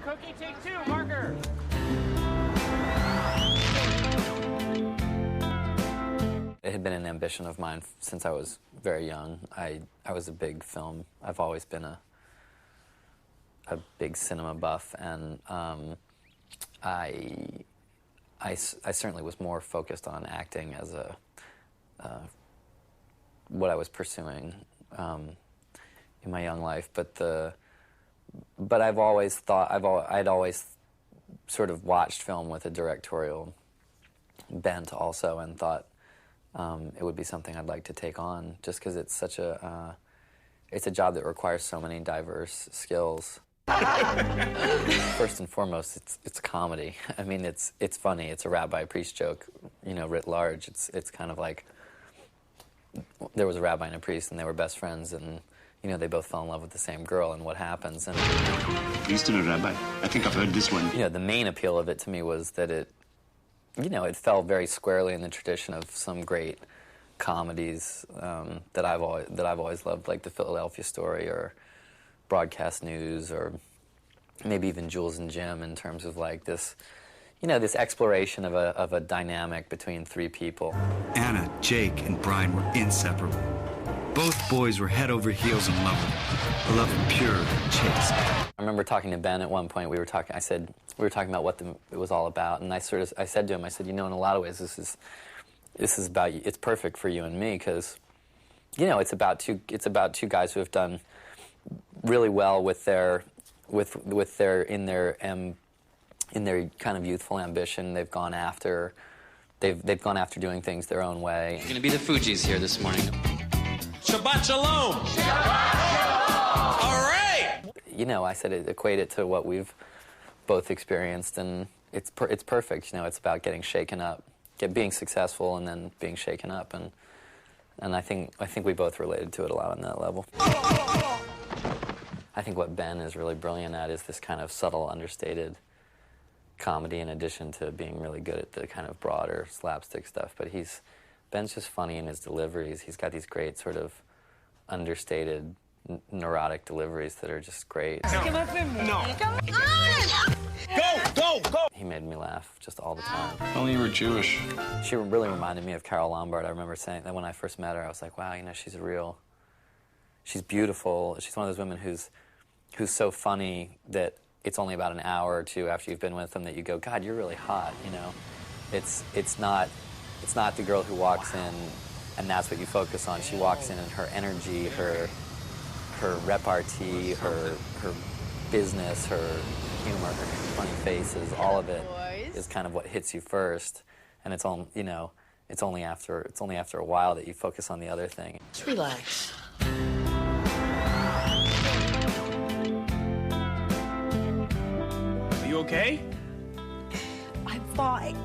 Cookie, take two, marker. It had been an ambition of mine since I was very young. I was a big film. I've always been a big cinema buff, and I certainly was more focused on acting as what I was pursuing in my young life. But I've always thought I'd always sort of watched film with a directorial bent also, and thought it would be something I'd like to take on, just because it's such a job that requires so many diverse skills. First and foremost, it's comedy. I mean, it's funny. It's a rabbi-priest joke, writ large. It's kind of like there was a rabbi and a priest, and they were best friends, and they both fell in love with the same girl, and what happens? And priest and a rabbi. I think I've heard this one. The main appeal of it to me was that it fell very squarely in the tradition of some great comedies that I've always loved, like The Philadelphia Story or Broadcast News, or maybe even Jules and Jim, in terms of like this, this exploration of a dynamic between three people. Anna, Jake, and Brian were inseparable. Both boys were head over heels in love with her. A love pure and chaste. I remember talking to Ben at one point. We were talking about what it was all about, and I said to him, in a lot of ways, this is about you. It's perfect for you and me, because it's about two guys who have done really well with their in their kind of youthful ambition. They've gone after doing things their own way. It's gonna be the Fugees here this morning. Shabbat shalom! Shabbat shalom! All right! I said equate it to what we've both experienced, and it's perfect. It's about getting shaken up, being successful, and then being shaken up, and I think we both related to it a lot on that level. I think what Ben is really brilliant at is this kind of subtle, understated comedy, in addition to being really good at the kind of broader slapstick stuff. But Ben's just funny in his deliveries. He's got these great sort of understated, neurotic deliveries that are just great. No. Go! He made me laugh just all the time. Only you were Jewish. She really reminded me of Carol Lombard. I remember saying that when I first met her. I was like, wow, she's beautiful. She's one of those women who's so funny that it's only about an hour or two after you've been with them that you go, God, you're really hot. It's not the girl who walks in and that's what you focus on. She walks in, and her energy, her repartee, her business, her humor, her funny faces, all of it is kind of what hits you first. And it's only after a while that you focus on the other thing. Just relax. Are you okay? I'm fine.